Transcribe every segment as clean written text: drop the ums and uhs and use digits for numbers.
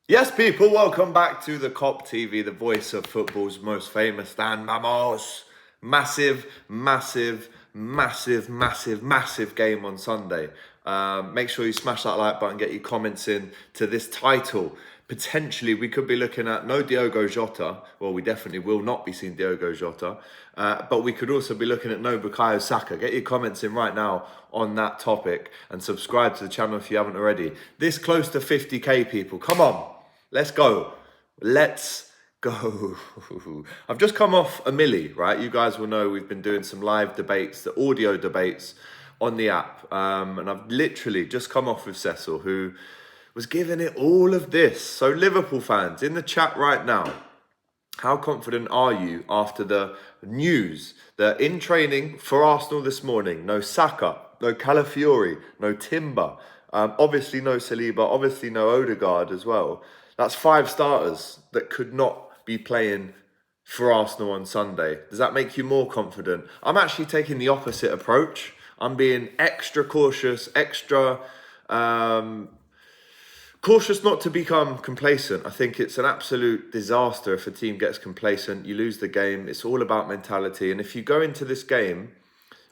Yes, people, welcome back to the Kop TV, the voice of football's most famous and Mamos. Massive, massive, massive, massive, massive game on Sunday. Make sure you smash that like button, get your comments in to this title. Potentially, we could be looking at no Diogo Jota. Well, we definitely will not be seeing Diogo Jota. But we could also be looking at no Bukayo Saka. Get your comments in right now on that topic and subscribe to the channel if you haven't already. This close to 50k, people. Come on. Let's go. Let's go. I've just come off a milli, right? You guys will know we've been doing some live debates, the audio debates on the app. And I've literally just come off with Cecil, who was giving it all of this. So Liverpool fans, in the chat right now, how confident are you after the news that in training for Arsenal this morning, no Saka, no Calafiori, no Timber, obviously no Saliba, obviously no Odegaard as well. That's 5 starters that could not be playing for Arsenal on Sunday. Does that make you more confident? I'm actually taking the opposite approach. I'm being extra cautious, extra cautious not to become complacent. I think it's an absolute disaster if a team gets complacent. You lose the game. It's all about mentality. And if you go into this game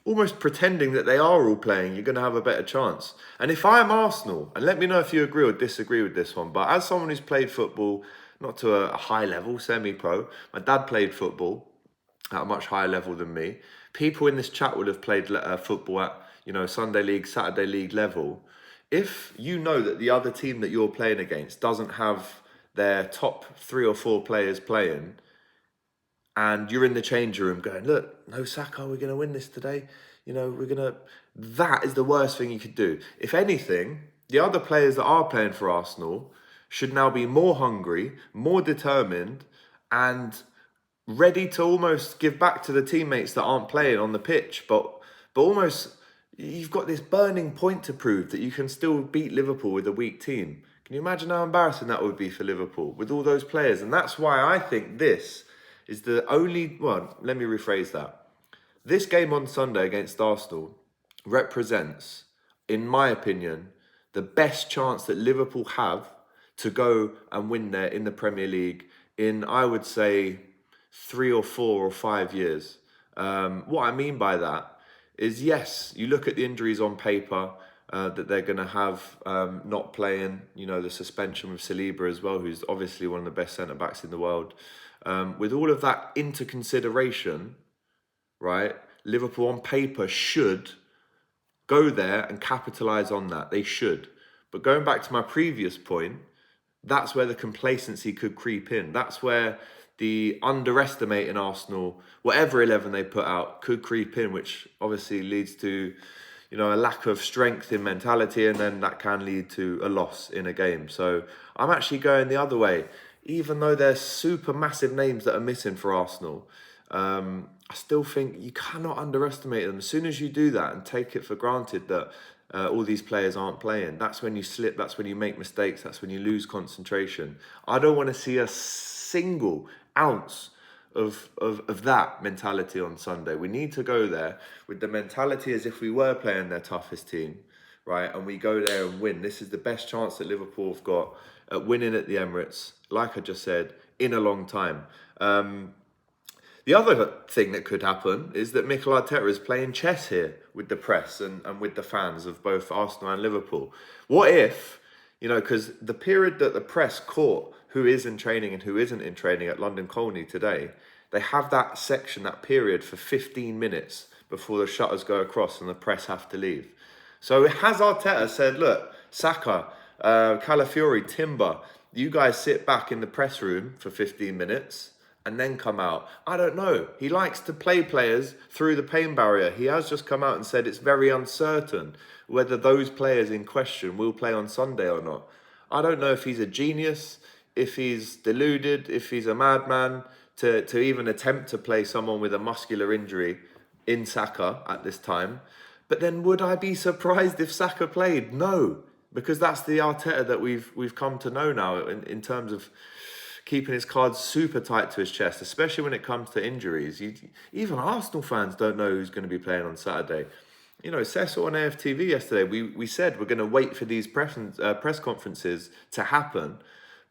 almost pretending that they are all playing, you're going to have a better chance. And if I'm Arsenal, and let me know if you agree or disagree with this one, but as someone who's played football, not to a high level, semi-pro, my dad played football at a much higher level than me. People in this chat would have played football at, Sunday league, Saturday league level. If you know that the other team that you're playing against doesn't have their top 3 or 4 players playing, and you're in the change room going, look, no Saka, we're going to win this today. That is the worst thing you could do. If anything, the other players that are playing for Arsenal should now be more hungry, more determined, and ready to almost give back to the teammates that aren't playing on the pitch. But almost, you've got this burning point to prove that you can still beat Liverpool with a weak team. Can you imagine how embarrassing that would be for Liverpool with all those players? And that's why I think this is the only, well, let me rephrase that. This game on Sunday against Arsenal represents, in my opinion, the best chance that Liverpool have to go and win there in the Premier League in, I would say, 3 or 4 or 5 years. What I mean by that is, yes, you look at the injuries on paper that they're going to have not playing, the suspension with Saliba as well, who's obviously one of the best centre-backs in the world. With all of that into consideration, right, Liverpool on paper should go there and capitalise on that. They should. But going back to my previous point, that's where the complacency could creep in. That's where the underestimating Arsenal, whatever 11 they put out, could creep in, which obviously leads to, a lack of strength in mentality, and then that can lead to a loss in a game. So I'm actually going the other way. Even though there's super massive names that are missing for Arsenal, I still think you cannot underestimate them. As soon as you do that and take it for granted that all these players aren't playing, that's when you slip, that's when you make mistakes, that's when you lose concentration. I don't want to see a single ounce of that mentality on Sunday. We need to go there with the mentality as if we were playing their toughest team, right? And we go there and win. This is the best chance that Liverpool have got at winning at the Emirates, like I just said, in a long time. The other thing that could happen is that Mikel Arteta is playing chess here with the press and with the fans of both Arsenal and Liverpool. What if, because the period that the press caught who is in training and who isn't in training at London Colney today, they have that section, that period for 15 minutes before the shutters go across and the press have to leave. So has Arteta said, look, Saka, Calafiori, Timber, you guys sit back in the press room for 15 minutes and then come out? I don't know. He likes to play players through the pain barrier. He has just come out and said it's very uncertain whether those players in question will play on Sunday or not. I don't know if he's a genius, if he's deluded, if he's a madman to even attempt to play someone with a muscular injury in Saka at this time. But then would I be surprised if Saka played? No, because that's the Arteta that we've come to know now in terms of keeping his cards super tight to his chest, especially when it comes to injuries. Even Arsenal fans don't know who's going to be playing on Saturday. Cecil on AFTV yesterday, we said we're going to wait for these press conferences to happen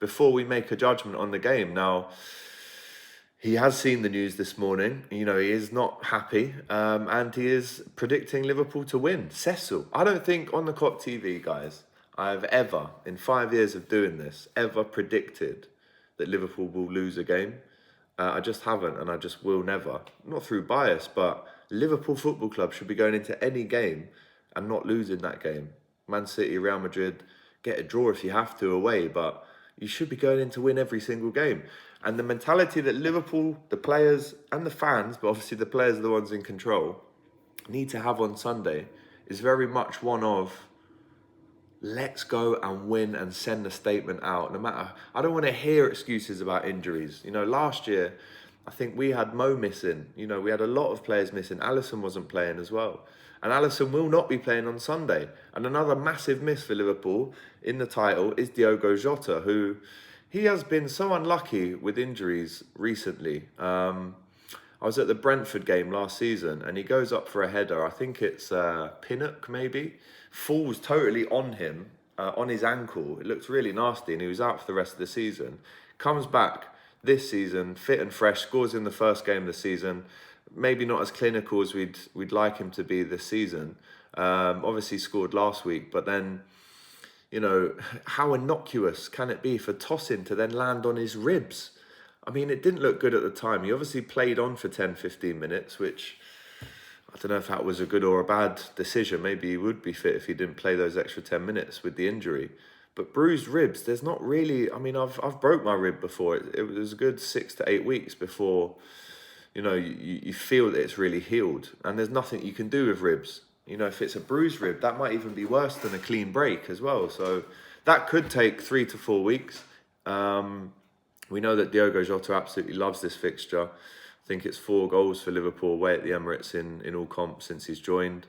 before we make a judgment on the game. Now, he has seen the news this morning. He is not happy, and he is predicting Liverpool to win. Cecil, I don't think on the Kop TV, guys, I've ever, in 5 years of doing this, ever predicted that Liverpool will lose a game. I just haven't, and I just will never. Not through bias, but Liverpool Football Club should be going into any game and not losing that game. Man City, Real Madrid, get a draw if you have to away, but you should be going in to win every single game. And the mentality that Liverpool, the players and the fans, but obviously the players are the ones in control, need to have on Sunday is very much one of, let's go and win and send a statement out. No matter, I don't want to hear excuses about injuries. Last year, I think we had Mo missing. We had a lot of players missing. Alisson wasn't playing as well. And Alisson will not be playing on Sunday. And another massive miss for Liverpool in the title is Diogo Jota, who he has been so unlucky with injuries recently. I was at the Brentford game last season and he goes up for a header. I think it's Pinnock maybe. Falls totally on him, on his ankle. It looked really nasty and he was out for the rest of the season. Comes back this season, fit and fresh, scores in the first game of the season. Maybe not as clinical as we'd like him to be this season. Obviously scored last week, but then, how innocuous can it be for tossing to then land on his ribs? I mean, it didn't look good at the time. He obviously played on for 10, 15 minutes, which I don't know if that was a good or a bad decision. Maybe he would be fit if he didn't play those extra 10 minutes with the injury. But bruised ribs, there's not really... I mean, I've broke my rib before. It was a good 6 to 8 weeks before, you feel that it's really healed. And there's nothing you can do with ribs. If it's a bruised rib, that might even be worse than a clean break as well. So that could take 3 to 4 weeks. We know that Diogo Jota absolutely loves this fixture. I think it's 4 goals for Liverpool away at the Emirates in all comps since he's joined.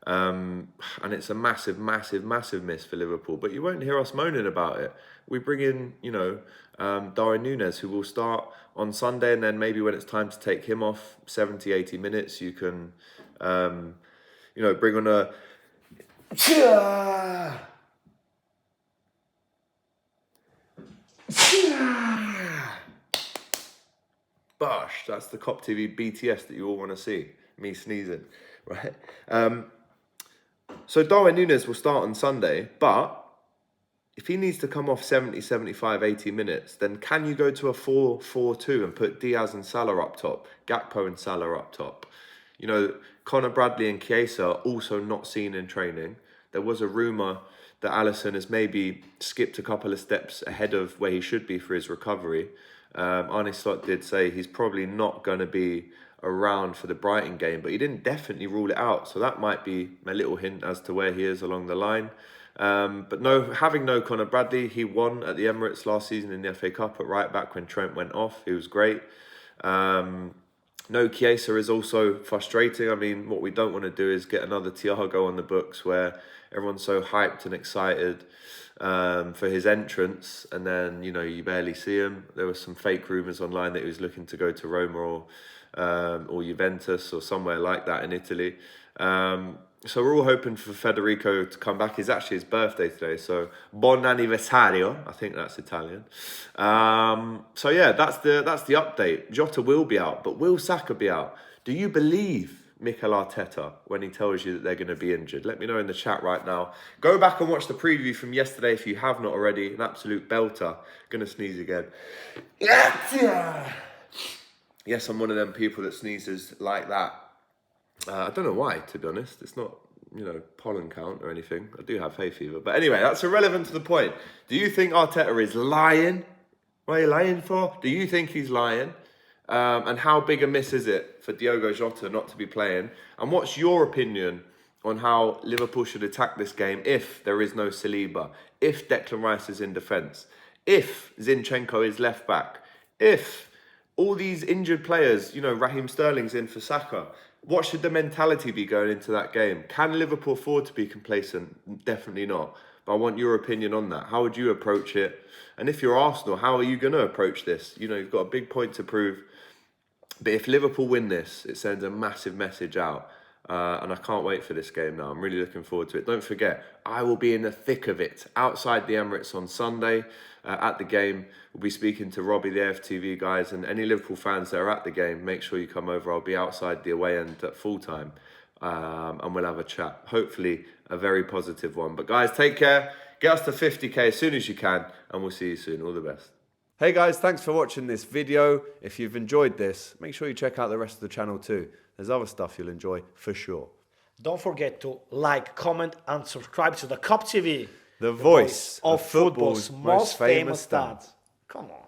And it's a massive, massive, massive miss for Liverpool. But you won't hear us moaning about it. We bring in, Darwin Núñez, who will start on Sunday. And then maybe when it's time to take him off, 70, 80 minutes, you can, bring on a... Bosh, that's the Kop TV BTS that you all want to see. Me sneezing, right? So Darwin Núñez will start on Sunday, but if he needs to come off 70, 75, 80 minutes, then can you go to a 4-4-2 and put Diaz and Salah up top, Gakpo and Salah up top? Conor Bradley and Chiesa are also not seen in training. There was a rumour that Alisson has maybe skipped a couple of steps ahead of where he should be for his recovery. Arne Slot did say he's probably not going to be around for the Brighton game, but he didn't definitely rule it out. So that might be a little hint as to where he is along the line. But having no Conor Bradley, he won at the Emirates last season in the FA Cup at right back when Trent went off. He was great. No Chiesa is also frustrating. I mean, what we don't want to do is get another Thiago on the books where everyone's so hyped and excited for his entrance, and then you barely see him. There were some fake rumours online that he was looking to go to Roma or Juventus or somewhere like that in Italy. So we're all hoping for Federico to come back. It's actually his birthday today, so buon anniversario. I think that's Italian. So yeah, that's the update. Jota will be out, but will Saka be out? Do you believe Mikel Arteta when he tells you that they're going to be injured? Let me know in the chat right now. Go back and watch the preview from yesterday if you have not already. An absolute belter. Gonna sneeze again. Yes, I'm one of them people that sneezes like that. I don't know why, to be honest. It's not, pollen count or anything. I do have hay fever. But anyway, that's irrelevant to the point. Do you think Arteta is lying? What are you lying for? Do you think he's lying? And how big a miss is it for Diogo Jota not to be playing? And what's your opinion on how Liverpool should attack this game if there is no Saliba, if Declan Rice is in defence, if Zinchenko is left back, if all these injured players, Raheem Sterling's in for Saka? What should the mentality be going into that game? Can Liverpool afford to be complacent? Definitely not. But I want your opinion on that. How would you approach it? And if you're Arsenal, how are you going to approach this? You've got a big point to prove. But if Liverpool win this, it sends a massive message out. And I can't wait for this game now. I'm really looking forward to it. Don't forget, I will be in the thick of it outside the Emirates on Sunday at the game. We'll be speaking to Robbie, the FTV guys, and any Liverpool fans that are at the game. Make sure you come over. I'll be outside the away end at full time, and we'll have a chat. Hopefully, a very positive one. But guys, take care. Get us to 50k as soon as you can, and we'll see you soon. All the best. Hey guys, thanks for watching this video. If you've enjoyed this, make sure you check out the rest of the channel too. There's other stuff you'll enjoy for sure. Don't forget to like, comment and subscribe to the Kop TV. The voice of football's most famous dads. Come on.